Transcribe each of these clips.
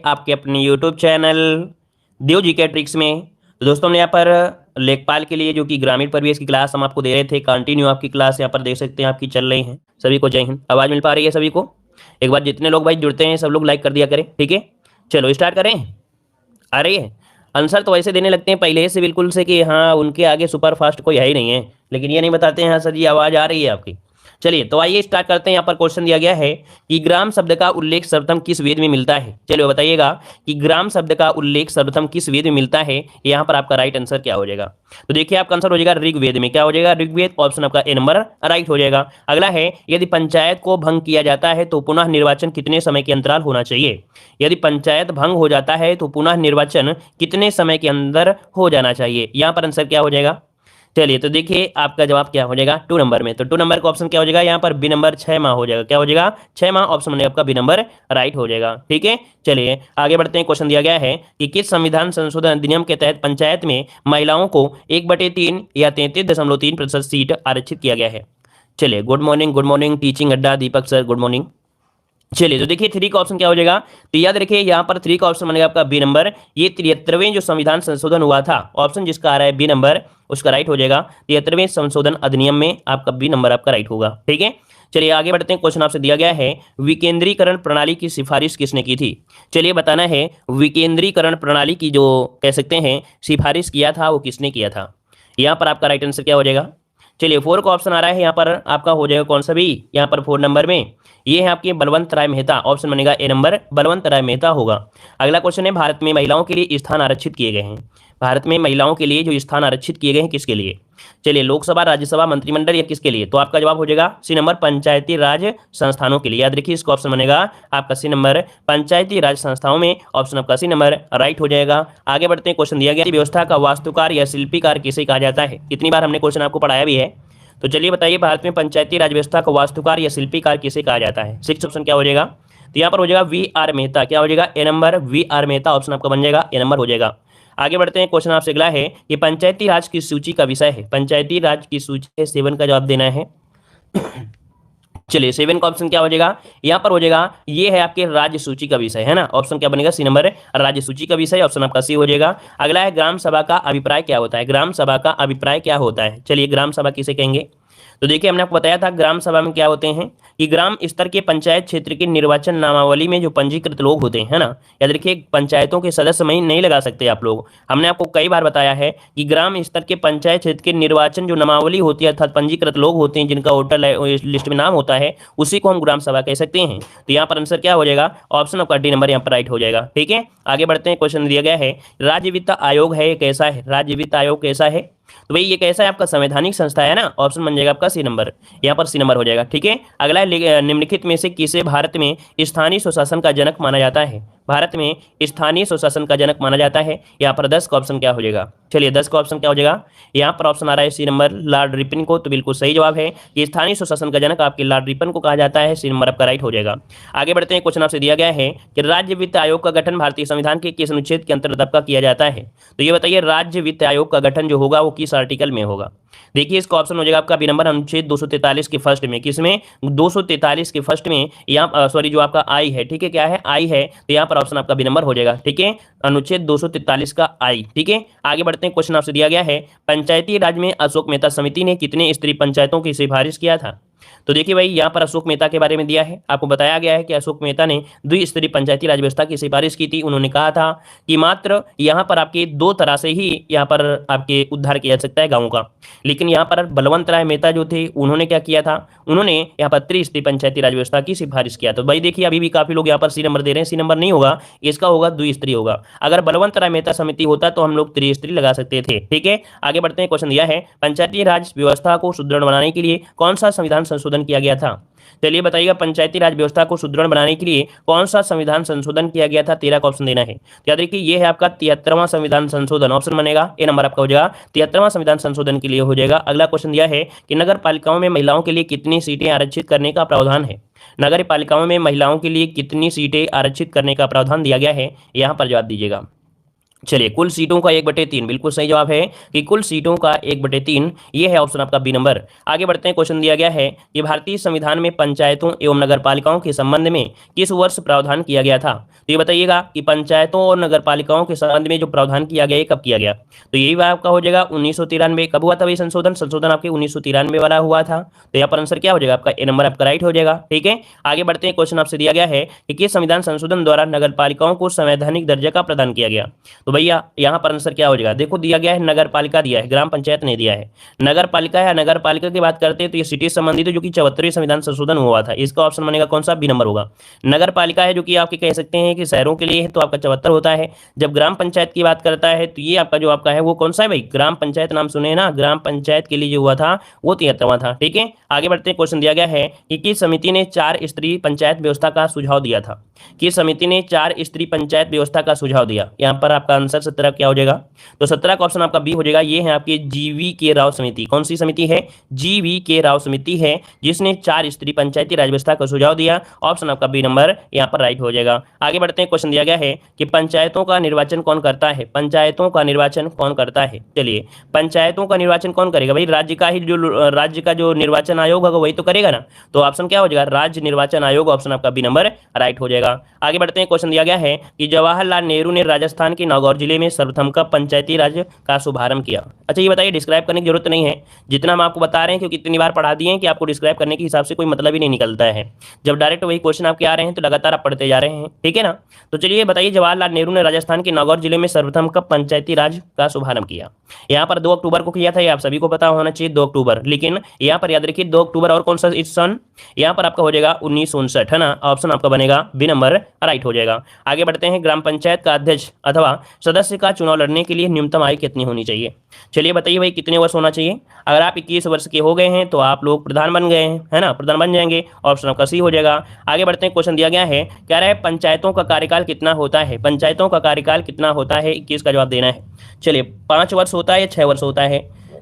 आपके अपने YouTube channel Dev ji के ट्रिक्स में। तो दोस्तों हमने यहाँ पर लेखपाल के लिए जो कि ग्रामीण परिवेश की क्लास हम आपको दे रहे थे, कंटिन्यू आपकी क्लास यहाँ पर देख सकते हैं आपकी चल रही है। सभी को जय हिंद। आवाज़ मिल पा रही है सभी को? एक बार जितने लोग भाई जुड़ते हैं सब लोग लाइक कर दिया करें, ठीक है। चलो स्टार्ट करें। आ रही है? आंसर तो वैसे देने लगते हैं पहले से बिल्कुल से कि हाँ उनके आगे सुपर फास्ट कोई है ही नहीं है, लेकिन ये नहीं बताते हैं हाँ सर जी आवाज़ आ रही है आपकी। चलिए तो आइए स्टार्ट करते हैं। यहाँ पर क्वेश्चन दिया गया है कि ग्राम शब्द का उल्लेख सर्वप्रथम किस वेद में मिलता है। चलिए बताइएगा कि ग्राम शब्द का उल्लेख सर्वप्रथम किस वेद में मिलता है। यहाँ पर आपका राइट आंसर क्या हो जाएगा? तो देखिए आपका आंसर हो जाएगा ऋग्वेद में। क्या हो जाएगा? ऋग्वेद। ऑप्शन आपका ए नंबर राइट हो जाएगा। अगला है यदि पंचायत को भंग किया जाता है तो पुनः निर्वाचन कितने समय के अंतराल होना चाहिए। यदि पंचायत भंग हो जाता है तो पुनः निर्वाचन कितने समय के अंदर हो जाना चाहिए। यहाँ पर आंसर क्या हो जाएगा? चलिए तो देखिए आपका जवाब क्या हो जाएगा 2 नंबर में। तो 2 नंबर का ऑप्शन क्या हो जाएगा? यहाँ पर बी नंबर 6 माह हो जाएगा। क्या हो जाएगा? 6 माह। ऑप्शन बनेगा आपका बी नंबर राइट हो जाएगा, ठीक है। चलिए आगे बढ़ते हैं। क्वेश्चन दिया गया है कि किस संविधान संशोधन अधिनियम के तहत पंचायत में महिलाओं को 1/3 या 33.3% सीट आरक्षित किया गया है। चलिए गुड मॉर्निंग टीचिंग अड्डा दीपक सर, गुड मॉर्निंग। चलिए तो देखिए 3 का ऑप्शन क्या हो जाएगा? तो याद रखिए यहाँ पर 3 का ऑप्शन बनेगा आपका बी नंबर। ये 73वें जो संविधान संशोधन हुआ था, ऑप्शन जिसका आ रहा है बी नंबर, उसका राइट हो जाएगा। 73वें संशोधन अधिनियम में आपका बी नंबर आपका राइट होगा, ठीक है। चलिए आगे बढ़ते हैं। क्वेश्चन आपसे दिया गया है विकेंद्रीकरण प्रणाली की सिफारिश किसने की थी। चलिए बताना है विकेंद्रीकरण प्रणाली की जो कह सकते हैं सिफारिश किया था वो किसने किया था। यहाँ पर आपका राइट आंसर क्या हो जाएगा? चलिए 4 का ऑप्शन आ रहा है यहाँ पर आपका हो जाएगा कौन सा भी? यहाँ पर 4 नंबर में ये है आपके बलवंत राय मेहता। ऑप्शन बनेगा ए नंबर, बलवंत राय मेहता होगा। अगला क्वेश्चन है भारत में महिलाओं के लिए स्थान आरक्षित किए गए हैं। भारत में महिलाओं के लिए जो स्थान आरक्षित किए गए हैं किसके लिए? चलिए लोकसभा, राज्यसभा, मंत्रिमंडल या किसके लिए? तो आपका जवाब हो जाएगा सी नंबर, पंचायती राज संस्थानों के लिए। याद रखिए इसका ऑप्शन बनेगा आपका सी नंबर, पंचायती राज संस्थाओं में। ऑप्शन आपका सी नंबर राइट हो जाएगा। आगे बढ़ते हैं। क्वेश्चन दिया गया व्यवस्था का वास्तुकार या शिल्पीकार किसे कहा जाता है। कितनी बार हमने क्वेश्चन आपको पढ़ाया भी है। तो चलिए बताइए भारत में पंचायती राज व्यवस्था का वास्तुकार या शिल्पीकार किसे कहा जाता है। 6 ऑप्शन क्या हो जाएगा? तो यहाँ पर हो जाएगा वी आर मेहता। क्या हो जाएगा? A number, we are Mehta. Option आपका बन जाएगा ए नंबर हो जाएगा। आगे बढ़ते हैं। क्वेश्चन आपसे अगला है कि पंचायती राज की सूची का विषय है। पंचायती राज की सूची है 7 का जवाब देना है। चलिए 7 का ऑप्शन क्या हो जाएगा? यहाँ पर हो जाएगा ये है आपके राज्य सूची का विषय, है ना। ऑप्शन क्या बनेगा? सी नंबर, राज्य सूची का विषय। ऑप्शन आपका सी हो जाएगा। अगला है ग्राम सभा का अभिप्राय क्या होता है। ग्राम सभा का अभिप्राय क्या होता है? चलिए ग्राम सभा किसे कहेंगे? तो देखिए हमने आपको बताया था ग्राम सभा में क्या होते हैं कि ग्राम स्तर के पंचायत क्षेत्र के निर्वाचन नामावली में जो पंजीकृत लोग होते हैं, है ना। याद रखिए पंचायतों के सदस्य में नहीं लगा सकते आप लोग। हमने आपको कई बार बताया है कि ग्राम स्तर के पंचायत क्षेत्र के निर्वाचन जो नामावली होती है अर्थात पंजीकृत लोग होते हैं जिनका वोटर लिस्ट में नाम होता है उसी को हम ग्राम सभा कह सकते हैं। तो यहाँ पर आंसर क्या हो जाएगा? ऑप्शन आपका डी नंबर यहाँ पर राइट हो जाएगा, ठीक है। आगे बढ़ते हैं। क्वेश्चन दिया गया है राज्य वित्त आयोग है कैसा है। राज्य वित्त आयोग कैसा है? तो भाई ये कैसा है? आपका संवैधानिक संस्था है ना। ऑप्शन बन जाएगा आपका सी नंबर, यहाँ पर सी नंबर हो जाएगा, ठीक है। अगला है निम्नलिखित में से किसे भारत में स्थानीय स्वशासन का जनक माना जाता है। भारत में स्थानीय स्वशासन का जनक माना जाता है। यहाँ पर 10 का ऑप्शन क्या हो जाएगा? चलिए 10 का ऑप्शन क्या हो जाएगा? यहाँ पर ऑप्शन आ रहा है सी नंबर, लॉर्ड रिपन को। तो बिल्कुल सही जवाब है कि स्थानीय स्वशासन का जनक आपके लॉर्ड रिपन को कहा जाता है। सी नंबर आपका राइट हो जाएगा। आगे बढ़ते हैं। क्वेश्चन आपसे दिया गया है कि राज्य वित्त आयोग का गठन भारतीय संविधान के किस अनुच्छेद के अंतर्गत आपका किया जाता है। तो ये बताइए राज्य वित्त आयोग का गठन जो होगा वो किस आर्टिकल में होगा। देखिए इसका ऑप्शन हो जाएगा आपका बी नंबर, अनुच्छेद 243 के फर्स्ट में। किसमें? 243 के फर्स्ट में। यहाँ सॉरी जो आपका आई है, ठीक है, क्या है? आई है। तो यहाँ पर ऑप्शन आपका बी नंबर हो जाएगा, ठीक है, अनुच्छेद 243 का आई, ठीक है। आगे बढ़ते हैं। क्वेश्चन आपसे दिया गया है पंचायती राज में अशोक मेहता समिति ने कितने स्त्री पंचायतों की सिफारिश किया था। तो देखिए भाई यहाँ पर अशोक मेहता के बारे में दिया है, आपको बताया गया है कि अशोक मेहता ने द्विस्तरीय पंचायती राज व्यवस्था की सिफारिश की थी। उन्होंने कहा था कि मात्र यहाँ पर आपके 2 तरह से ही यहाँ पर आपके उद्धार किया जा सकता है गाँव का। लेकिन यहाँ पर बलवंत राय मेहता जो थे उन्होंने क्या किया था? उन्होंने यहाँ पर त्रिस्तरीय पंचायती राज व्यवस्था की सिफारिश किया। तो भाई देखिए अभी भी काफी लोग यहाँ पर सी नंबर दे रहे हैं। सी नंबर नहीं होगा, इसका होगा द्विस्तरीय होगा। अगर बलवंत राय मेहता समिति होता तो हम लोग त्रिस्तरीय लगा सकते थे, ठीक है। आगे बढ़ते हैं। क्वेश्चन दिया है पंचायती राज व्यवस्था को सुदृढ़ बनाने के लिए कौन सा संविधान संशोधन किया गया था। चलिए बताइएगा पंचायती राज व्यवस्था को सुदृढ़ बनाने के लिए कौन सा संविधान संशोधन किया गया था। 13 का ऑप्शन देना है। तो याद रखिए ये है आपका 73वां संविधान संशोधन। ऑप्शन बनेगा ए नंबर आपका हो जाएगा, 73वां संविधान संशोधन के लिए हो जाएगा। अगला क्वेश्चन दिया है कि नगर पालिकाओं में महिलाओं के लिए कितनी सीटें आरक्षित करने का प्रावधान है। नगर पालिकाओं में महिलाओं के लिए कितनी सीटें आरक्षित करने का प्रावधान दिया गया है, यहाँ पर जवाब दीजिएगा। चलिए, कुल सीटों का 1/3, बिल्कुल सही जवाब है कि कुल सीटों का 1/3, ये है ऑप्शन आपका बी नंबर। आगे बढ़ते हैं, क्वेश्चन दिया गया है कि भारतीय संविधान में पंचायतों एवं नगर पालिकाओं के संबंध में किस वर्ष प्रावधान किया गया था। तो ये बताइएगा कि पंचायतों और नगर पालिकाओं के संबंध में जो प्रावधान किया गया, ये कब किया गया। तो यही बात आपका हो जाएगा 1993। कब हुआ था भाई संशोधन, संशोधन आपके 1993 वाला हुआ था। तो यहाँ पर आंसर क्या हो जाएगा आपका, ए नंबर आपका राइट हो जाएगा। ठीक है, आगे बढ़ते हैं, क्वेश्चन आपसे दिया गया है कि किस संविधान संशोधन द्वारा नगर पालिकाओं को संवैधानिक दर्जा का प्रदान किया गया। तो भैया यहाँ पर आंसर क्या हो जाएगा, देखो दिया गया है नगर पालिका दिया है, ग्राम पंचायत नहीं दिया है। नगर पालिका है, नगर पालिका की बात करते हैं तो ये सिटी संबंधित है, जो कि 74वें संविधान संशोधन हुआ था। इसका ऑप्शन बनेगा कौन सा, बी नंबर होगा। नगर पालिका है जो कि आपके कह सकते हैं कि शहरों के लिए है, तो आपका 74 होता है। जब ग्राम पंचायत की बात करता है तो ये आपका जो आपका है वो कौन सा है भाई, ग्राम पंचायत नाम सुने हैं ना, ग्राम पंचायत के लिए जो हुआ था वो 73वां था। ठीक है, आगे बढ़ते हैं, क्वेश्चन दिया गया है कि किस समिति ने 4 स्त्री पंचायत व्यवस्था का सुझाव दिया था। किस समिति ने 4 स्त्री पंचायत व्यवस्था का सुझाव दिया। यहाँ पर आपका आंसर 17 क्या हो जाएगा, तो 17 का ऑप्शन आपका बी हो जाएगा। ये है आपकी जीवी के राव समिति। कौन सी समिति है, जीवी के राव समिति है, जिसने 4 स्त्री पंचायती राज व्यवस्था का सुझाव दिया। ऑप्शन आपका बी नंबर यहाँ पर राइट हो जाएगा। आगे बढ़ते हैं, क्वेश्चन दिया गया है कि पंचायतों का निर्वाचन कौन करता है। पंचायतों का निर्वाचन कौन करता है। चलिए, पंचायतों का निर्वाचन कौन करेगा भाई, राज्य का ही जो राज्य का जो निर्वाचन आयोग होगा वही तो करेगा ना। तो ऑप्शन क्या हो जाएगा, राज्य निर्वाचन आयोग। ऑप्शन आपका बी नंबर राइट हो जाएगा। आगे बढ़ते हैं, क्वेश्चन दिया गया है कि जवाहरलाल नेहरू ने राजस्थान के नागौर जिले में सर्वप्रथम कब पंचायती राज का शुभारंभ किया। अच्छा ये बताइए, डिस्क्राइब करने की जरूरत नहीं है, जितना हम आपको बता रहे हैं क्योंकि इतनी बार पढ़ा दिए हैं कि आपको डिस्क्राइब करने के हिसाब से कोई मतलब ही नहीं निकलता है। जब डायरेक्ट वही क्वेश्चन आपके आ रहे हैं तो लगातार आप पढ़ते जा रहे हैं। ठीक है ना, तो चलिए बताइए, जवाहरलाल नेहरू ने राजस्थान के नागौर जिले में सर्वप्रथम कब पंचायती राज का शुभारंभ किया। यहाँ पर 2 अक्टूबर को किया था, ये आप सभी को पता होना चाहिए 2 अक्टूबर, लेकिन यहाँ पर याद रखिए 2 अक्टूबर और कौन सा इस सन, यहाँ पर आपका हो जाएगा 1959 है ना। ऑप्शन आपका बनेगा बी नंबर राइट हो जाएगा। आगे बढ़ते हैं, ग्राम पंचायत का अध्यक्ष अथवा सदस्य का चुनाव लड़ने के लिए न्यूनतम आयु कितनी होनी चाहिए। चलिए बताइए भाई, कितने वर्ष होना चाहिए। अगर आप 21 वर्ष के हो गए हैं तो आप लोग प्रधान बन गए हैं, है ना, प्रधान बन जाएंगे। ऑप्शन आपका सी हो जाएगा। आगे बढ़ते हैं, क्वेश्चन दिया गया है, कह रहा है पंचायतों का कार्यकाल कितना होता है। पंचायतों का कार्यकाल कितना होता है, 21 का जवाब देना है। चलिए, 5 वर्ष होता है या 6 वर्ष होता है।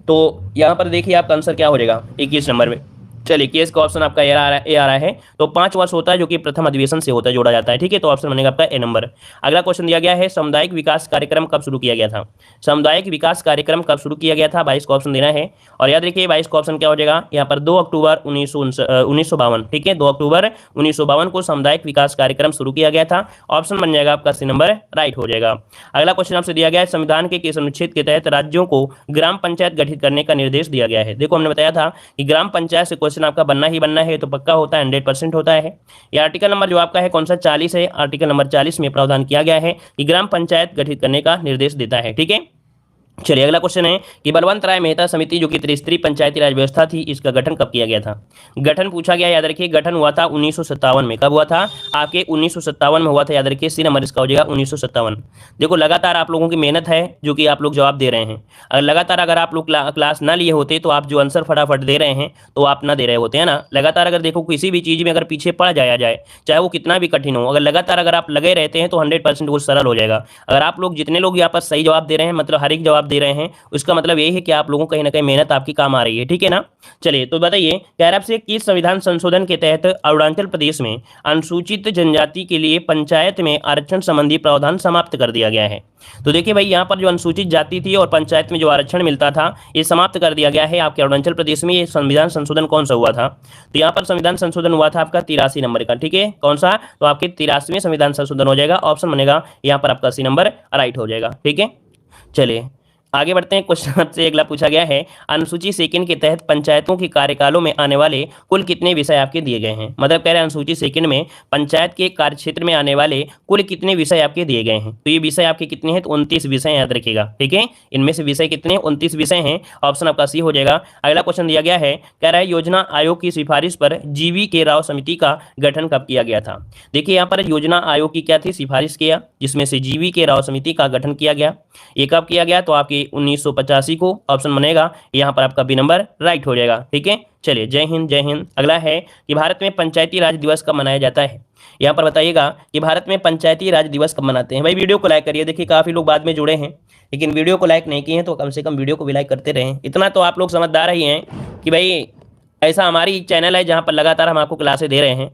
तो यहाँ पर देखिए आपका आंसर क्या हो जाएगा 21 नंबर में। चलिए, केस का ऑप्शन आपका ए आ रहा है, तो 5 वर्ष होता है, जो कि प्रथम अधिवेशन से होता है, जोड़ा जाता है। ठीक है, तो ऑप्शन बनेगा आपका ए नंबर। अगला क्वेश्चन दिया गया है, सामुदायिक विकास कार्यक्रम कब शुरू किया गया था। सामुदायिक विकास कार्यक्रम कब शुरू किया गया था, 22 का ऑप्शन देना है। और याद रखिए 22 का ऑप्शन क्या हो जाएगा, यहाँ पर 2 अक्टूबर 1952। ठीक है, 2 अक्टूबर 1952 को सामुदायिक विकास कार्यक्रम शुरू किया गया था। ऑप्शन बन जाएगा आपका सी नंबर राइट हो जाएगा। अगला क्वेश्चन आपसे दिया गया है, संविधान के किस अनुच्छेद के तहत राज्यों को ग्राम पंचायत गठित करने का निर्देश दिया गया है। देखो हमने बताया था कि ग्राम पंचायत से क्वेश्चन आपका बनना ही बनना है, तो पक्का होता है, 100% होता है। ये आर्टिकल नंबर जो आपका है कौन सा, 40 है। आर्टिकल नंबर 40 में प्रावधान किया गया है कि ग्राम पंचायत गठित करने का निर्देश देता है। ठीक है, चलिए अगला क्वेश्चन है कि बलवंत राय मेहता समिति जो कि त्रिस्तरीय पंचायती राज व्यवस्था थी, इसका गठन कब किया गया था। गठन पूछा गया, याद रखिए गठन हुआ था 1957 में। कब हुआ था आपके 1957 में हुआ था, याद रखिए सी नंबर इसका हो जाएगा 1957। देखो लगातार आप लोगों की मेहनत है जो कि आप लोग जवाब दे रहे हैं। अगर लगातार अगर आप लोग क्लास ना लिए होते तो आप जो आंसर फटाफट दे रहे हैं तो आप ना दे रहे होते हैं ना। लगातार अगर देखो किसी भी चीज़ में अगर पीछे पड़ जाया जाए, चाहे वो कितना भी कठिन हो, अगर लगातार अगर आप लगे रहते हैं तो 100% वो सरल हो जाएगा। अगर आप लोग जितने लोग यहाँ पर सही जवाब दे रहे हैं, मतलब हर एक जवाब दे रहे हैं, उसका मतलब यही है कि आप लोगों को कहीं ना कहीं मेहनत आपकी काम आ रही है। ठीक है ना, चलिए तो बताइए, कह रहा आपसे किस संविधान संशोधन के तहत अरुणाचल प्रदेश में अनुसूचित जनजाति के लिए पंचायत में आरक्षण संबंधी प्रावधान समाप्त कर दिया गया है। तो देखिए भाई, यहाँ पर जो अनुसूचित जाति थी और पंचायत में जो आरक्षण मिलता था, ये समाप्त कर दिया गया है आपके अरुणाचल प्रदेश में। ये संविधान संशोधन कौन सा हुआ था, तो यहाँ पर संविधान संशोधन हुआ था आपका 83 नंबर का। ठीक है, कौन सा, तो आपके 83वें संविधान संशोधन हो जाएगा। ऑप्शन बनेगा यहाँ पर आपका सी नंबर राइट हो जाएगा। ठीक है, चलिए आगे बढ़ते हैं। क्वेश्चन आपसे अगला पूछा गया है, अनुसूची सेकंड के तहत पंचायतों के कार्यकालों में आने वाले कुल कितने विषय आपके दिए गए हैं। मतलब कह रहे हैं अनुसूची सेकंड में पंचायत के कार्य क्षेत्र में आने वाले कुल कितने विषय आपके दिए गए हैं। तो ये विषय आपके कितने हैं, तो 29 विषय याद रखिएगा। ठीक है, इनमें से विषय कितने, 29 विषय हैं। ऑप्शन आपका सी हो जाएगा। अगला क्वेश्चन दिया गया है, कह रहा है योजना आयोग की सिफारिश पर जीवी के राव समिति का गठन कब किया गया था। देखिए यहाँ पर योजना आयोग की क्या थी, सिफारिश किया, जिसमें से जीवी के राव समिति का गठन किया गया। ये कब किया गया, तो आपकी 1985 को। ऑप्शन बनेगा यहाँ पर आपका बी नंबर राइट हो जाएगा। ठीक है, चलिए जय हिंद जय हिंद। अगला है कि भारत में पंचायती राज दिवस कब मनाया जाता है। यहाँ पर बताइएगा कि भारत में पंचायती राज दिवस कब मनाते हैं। भाई वीडियो को लाइक करिए, देखिए काफ़ी लोग बाद में जुड़े हैं लेकिन वीडियो को लाइक नहीं किए हैं, तो कम से कम वीडियो को भी लाइक करते रहें। इतना तो आप लोग समझदार ही हैं कि भाई ऐसा हमारी चैनल है जहाँ पर लगातार हम आपको क्लासें दे रहे हैं।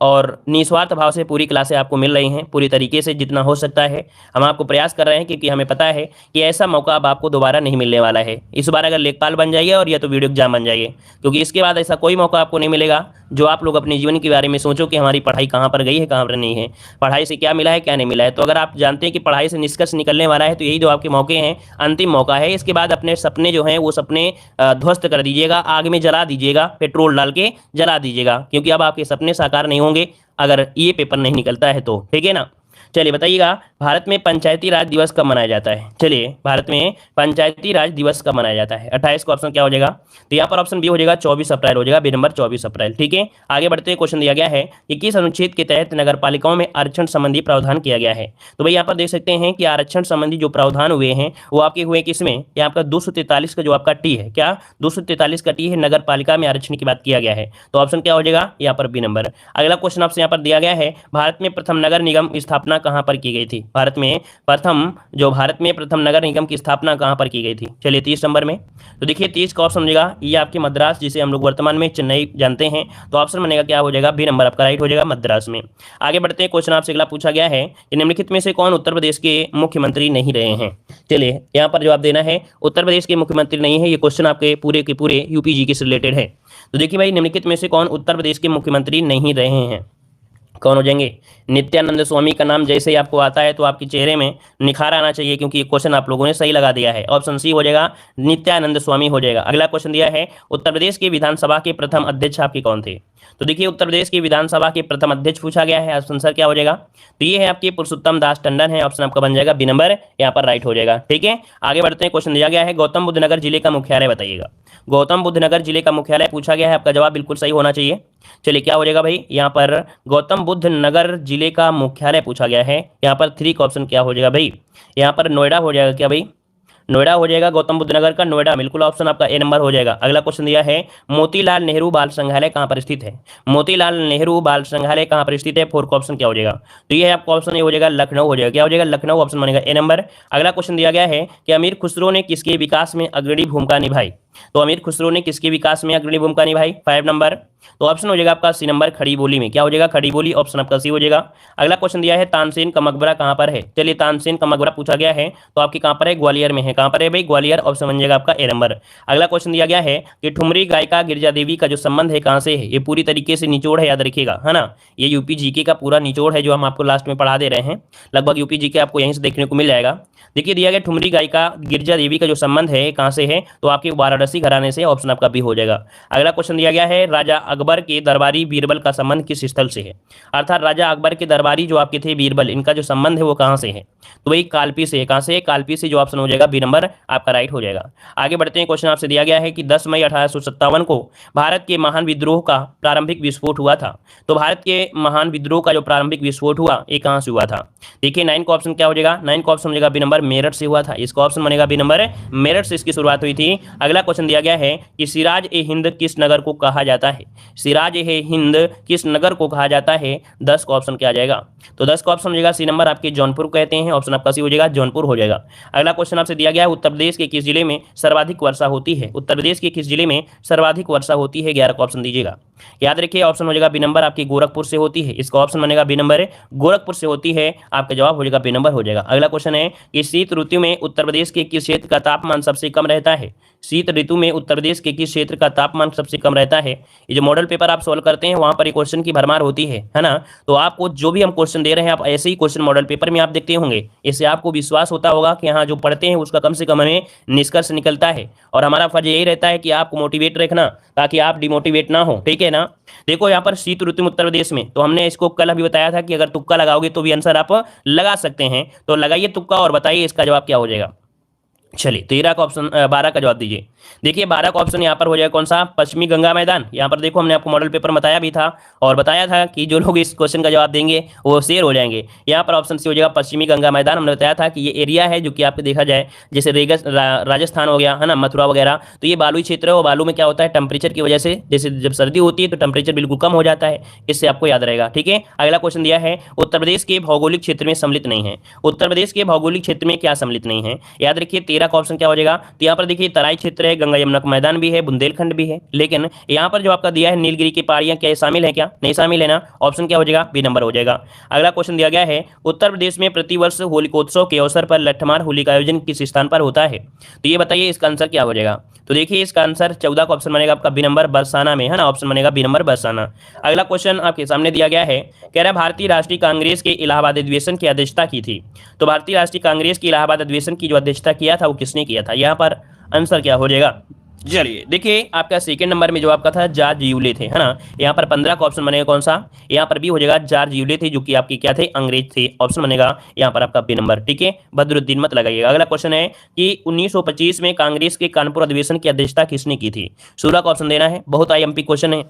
और निस्वार्थ भाव से पूरी क्लासें आपको मिल रही हैं, पूरी तरीके से जितना हो सकता है हम आपको प्रयास कर रहे हैं, क्योंकि हमें पता है कि ऐसा मौका अब आपको दोबारा नहीं मिलने वाला है। इस बार अगर लेखपाल बन जाइए और या तो वीडियो एग्जाम बन जाइए, क्योंकि इसके बाद ऐसा कोई मौका आपको नहीं मिलेगा जो आप लोग अपने जीवन के बारे में सोचो कि हमारी पढ़ाई कहाँ पर गई है, कहाँ पर नहीं है, पढ़ाई से क्या मिला है, क्या नहीं मिला है। तो अगर आप जानते हैं कि पढ़ाई से निष्कर्ष निकलने वाला है, तो यही जो आपके मौके हैं, अंतिम मौका है। इसके बाद अपने सपने जो हैं वो सपने ध्वस्त कर दीजिएगा, आग में जला दीजिएगा, पेट्रोल डाल के जला दीजिएगा, क्योंकि अब आपके सपने साकार नहीं होंगे अगर ये पेपर नहीं निकलता है तो। ठीक है ना। चलिए बताइएगा, भारत में पंचायती राज दिवस कब मनाया जाता है। चलिए, भारत में पंचायती राज दिवस कब मनाया जाता है। 28 का ऑप्शन क्या हो जाएगा, तो यहाँ पर ऑप्शन बी हो जाएगा 24 अप्रैल हो जाएगा, बी नंबर 24 अप्रैल। ठीक है, आगे बढ़ते हैं। क्वेश्चन दिया गया है कि किस अनुच्छेद के तहत नगर पालिकाओं में आरक्षण संबंधी प्रावधान किया गया है। तो भाई यहाँ पर देख सकते हैं कि आरक्षण संबंधी जो प्रावधान हुए हैं वो आपके हुए किसमें, यहाँ पर 243 का जो आपका टी है, क्या 243 का टी है, नगर पालिका में आरक्षण की बात किया गया है। तो ऑप्शन क्या हो जाएगा, यहाँ पर बी नंबर। अगला क्वेश्चन आपसे यहाँ पर दिया गया है, भारत में प्रथम नगर निगम स्थापना कहाँ पर की गई थी। भारत में प्रथम नगर निगम की स्थापना कहां पर की गई थी। चलिए 30 नंबर में, तो देखिए 30 का ऑप्शन हो जाएगा ये आपके मद्रास, जिसे हम लोग वर्तमान में चेन्नई जानते हैं। तो ऑप्शन बनेगा क्या हो जाएगा, बी नंबर आपका राइट हो जाएगा, मद्रास में। आगे बढ़ते हैं। क्वेश्चन आपसे अगला पूछा गया है कि निम्नलिखित में से कौन उत्तर प्रदेश के मुख्यमंत्री नहीं रहे हैं। चलिए यहाँ पर जवाब देना है, उत्तर प्रदेश के मुख्यमंत्री नहीं है। ये क्वेश्चन आपके पूरे के पूरे यूपीजी से रिलेटेड है। तो देखिए भाई, निम्नलिखित में से कौन उत्तर प्रदेश के मुख्यमंत्री नहीं रहे हैं, कौन हो जाएंगे। नित्यानंद स्वामी का नाम जैसे ही आपको आता है तो आपके चेहरे में निखार आना चाहिए, क्योंकि ये क्वेश्चन आप लोगों ने सही लगा दिया है। ऑप्शन सी हो जाएगा, नित्यानंद स्वामी हो जाएगा। अगला क्वेश्चन दिया है, उत्तर प्रदेश के विधानसभा के प्रथम अध्यक्ष आपके कौन थे। तो देखिए, उत्तर प्रदेश के विधानसभा के प्रथम अध्यक्ष पूछा गया है, ऑप्शन सर क्या हो जाएगा, तो ये है आपके पुरुषोत्तम दास टंडन है। ऑप्शन आपका बन जाएगा बी नंबर, यहाँ पर राइट हो जाएगा। ठीक है, आगे बढ़ते हैं। क्वेश्चन दिया गया है, गौतम बुद्ध नगर जिले का मुख्यालय बताइएगा। गौतम बुद्ध नगर जिले का मुख्यालय पूछा गया है, आपका जवाब बिल्कुल सही होना चाहिए। चलिए क्या हो जाएगा भाई, यहाँ पर गौतम बुद्ध नगर जिले का मुख्यालय पूछा गया है। यहाँ पर 3 का ऑप्शन क्या हो जाएगा भाई, यहाँ पर नोएडा हो जाएगा क्या भाई, नोएडा हो जाएगा। गौतम बुद्ध नगर का नोएडा बिल्कुल ऑप्शन आपका ए नंबर हो जाएगा। अगला क्वेश्चन दिया है, मोतीलाल नेहरू बाल संग्रहालय कहाँ पर स्थित है। मोतीलाल नेहरू बाल संग्रहालय कहाँ पर स्थित है, 4 का ऑप्शन क्या हो जाएगा, तो ये है आपका ऑप्शन ए हो जाएगा, लखनऊ हो जाएगा। क्या हो जाएगा, लखनऊ ऑप्शन बनेगा ए नंबर। अगला क्वेश्चन दिया गया है कि अमीर खुसरो ने किसके विकास में अग्रणी भूमिका निभाई। तो अमीर खुसरो ने किसके विकास में अग्रणी भूमिका निभाई, 5 नंबर। तो ऑप्शन हो जाएगा आपका सी नंबर, खड़ी बोली में। क्या हो जाएगा, खड़ी बोली, ऑप्शन आपका सी हो जाएगा। अगला क्वेश्चन दिया है, तानसेन का मकबरा कहाँ पर है। चलिए, तानसेन का मकबरा पूछा गया है, तो आपकी कहाँ पर है, ग्वालियर में है। कहाँ पर है भाई, ग्वालियर, ऑप्शन बन जाएगा आपका ए नंबर। अगला क्वेश्चन दिया गया है कि ठुमरी गायिका गिरजा देवी का जो संबंध है कहाँ से है। ये पूरी तरीके से निचोड़ है, याद रखिएगा, है ना। ये यूपी जीके का पूरा निचोड़ है जो हम आपको लास्ट में पढ़ा दे रहे हैं। लगभग यूपी जीके आपको यहीं से देखने को मिल जाएगा। देखिए, दिया गया ठुमरी गायिका गिरजा देवी का जो संबंध है कहाँ से है, तो आपके वाराणसी घराने से, ऑप्शन आपका भी हो जाएगा। अगला क्वेश्चन दिया गया है, राजा अकबर के दरबारी बीरबल का संबंध किस स्थल से है। अर्थात राजा अकबर के दरबारी जो आपके थे बीरबल, इनका जो संबंध है वो कहाँ से है, तो वही कालपी से। कहाँ से, कालपी से, जो ऑप्शन हो जाएगा बी नंबर आपका राइट हो जाएगा। आगे बढ़ते हैं। क्वेश्चन आपसे दिया गया है कि 10 मई 1857 को भारत के महान विद्रोह का प्रारंभिक विस्फोट हुआ था। तो भारत के महान विद्रोह का जो प्रारंभिक विस्फोट हुआ ये कहाँ से हुआ था। देखिए 9 का ऑप्शन क्या हो जाएगा, 9 का ऑप्शन हो जाएगा बी नंबर, मेरठ से हुआ था। इसका ऑप्शन बनेगा बी नंबर, मेरठ से इसकी शुरुआत हुई थी। अगला क्वेश्चन दिया गया है कि सिराज ए हिंद किस नगर को कहा जाता है। सिराज ए हिंद किस नगर को कहा जाता है, 10 का ऑप्शन क्या आ जाएगा, तो 10 का ऑप्शन हो जाएगा सी नंबर, आपके जौनपुर कहते हैं। ऑप्शन आपका सी हो जाएगा, जौनपुर हो जाएगा। अगला क्वेश्चन आपसे दिया गया है, उत्तर प्रदेश के किस जिले में सर्वाधिक वर्षा होती है। उत्तर प्रदेश के किस जिले में सर्वाधिक वर्षा होती है, 11 का ऑप्शन दीजिएगा। याद रखिए, ऑप्शन हो जाएगा बी नंबर, आपकी गोरखपुर से होती है। इसका ऑप्शन बनेगा बी नंबर, गोरखपुर से होती है। आपका जवाब हो जाएगा बी नंबर हो जाएगा। अगला क्वेश्चन है कि शीत ऋतु में उत्तर प्रदेश के किस क्षेत्र का तापमान सबसे कम रहता है। शीत ऋतु में उत्तर प्रदेश के किस क्षेत्र का तापमान सबसे कम रहता है। ये जो मॉडल पेपर आप सोल्व करते हैं वहां पर एक क्वेश्चन की भरमार होती है ना। तो आपको जो भी हम क्वेश्चन दे रहे हैं आप ऐसे ही क्वेश्चन मॉडल पेपर में आप देखते होंगे, इससे आपको विश्वास होता होगा कि हाँ जो पढ़ते हैं उसका कम से कम हमें निष्कर्ष निकलता है। और हमारा फर्ज यही रहता है कि आपको मोटिवेट रखना ताकि आप डिमोटिवेट ना हो, ठीक है ना। देखो यहाँ पर शीत ऋतु में उत्तर प्रदेश में, तो हमने इसको कल अभी बताया था कि अगर तुक्का लगाओगे तो भी आंसर आप लगा सकते हैं। तो लगाइए तुक्का और बताइए इसका जवाब क्या हो जाएगा। चलिए 13 का ऑप्शन 12 का जवाब दीजिए। देखिए 12 का ऑप्शन यहाँ पर हो जाएगा कौन सा, पश्चिमी गंगा मैदान। यहाँ पर देखो हमने आपको मॉडल पेपर बताया भी था और बताया था कि जो लोग इस क्वेश्चन का जवाब देंगे वो शेर हो जाएंगे। यहाँ पर ऑप्शन सी हो जाएगा पश्चिमी गंगा मैदान। हमने बताया था कि ये एरिया है जो कि आपको देखा जाए जैसे राजस्थान हो गया है ना, मथुरा वगैरह, तो ये बालुई क्षेत्र है और बालू में क्या होता है टेम्परेचर की वजह से, जैसे जब सर्दी होती है तो टेम्परेचर बिल्कुल कम हो जाता है। इससे आपको याद रहेगा, ठीक है। अगला क्वेश्चन दिया है उत्तर प्रदेश के भौगोलिक क्षेत्र में सम्मिलित नहीं है। उत्तर प्रदेश के भौगोलिक क्षेत्र में क्या सम्मिलित नहीं है, याद रखिए 13 का ऑप्शन क्या हो जाएगा? तो यहाँ पर देखिए तराई क्षेत्र है, गंगा यमुना का मैदान भी है, बुंदेलखंड भी है, लेकिन यहाँ पर जो आपका दिया है नीलगिरी की पहाड़ियां, क्या ये शामिल है? क्या नहीं शामिल है ना? ऑप्शन क्या हो जाएगा? बी नंबर हो जाएगा। अगला क्वेश्चन दिया गया है, उत्तर प्रदेश में प्रतिवर्ष होलिकोत्सव के अवसर पर लट्ठमार होली का आयोजन किस स्थान पर होता है? तो ये बताइए इसका आंसर क्या हो जाएगा? तो देखिए इसका आंसर 14 का ऑप्शन बनेगा आपका बी नंबर बरसाना में, है ना? ऑप्शन बनेगा बी नंबर बरसाना। अगला क्वेश्चन आपके सामने दिया गया है, कह रहा है भारतीय राष्ट्रीय कांग्रेस के इलाहाबाद अधिवेशन की अध्यक्षता की थी। तो भारतीय राष्ट्रीय कांग्रेस की इलाहाबाद अधिवेशन की जो अध्यक्षता किया था वो किसने किया था? यहाँ पर आंसर क्या हो जाएगा? चलिए देखिए आपका सेकंड नंबर में जो आपका था जॉर्ज यूले थे, है ना? यहाँ पर 15 का ऑप्शन बनेगा कौन सा? यहाँ पर भी हो जाएगा जॉर्ज यूले थे, जो कि आपके क्या थे? अंग्रेज थे। ऑप्शन बनेगा यहाँ पर आपका बी नंबर, ठीक है? बदरुद्दीन मत लगाइएगा। अगला क्वेश्चन है कि 1925 में कांग्रेस के कानपुर अधिवेशन की अध्यक्षता किसने की थी? 16 का ऑप्शन देना है। बहुत आईएमपी क्वेश्चन है,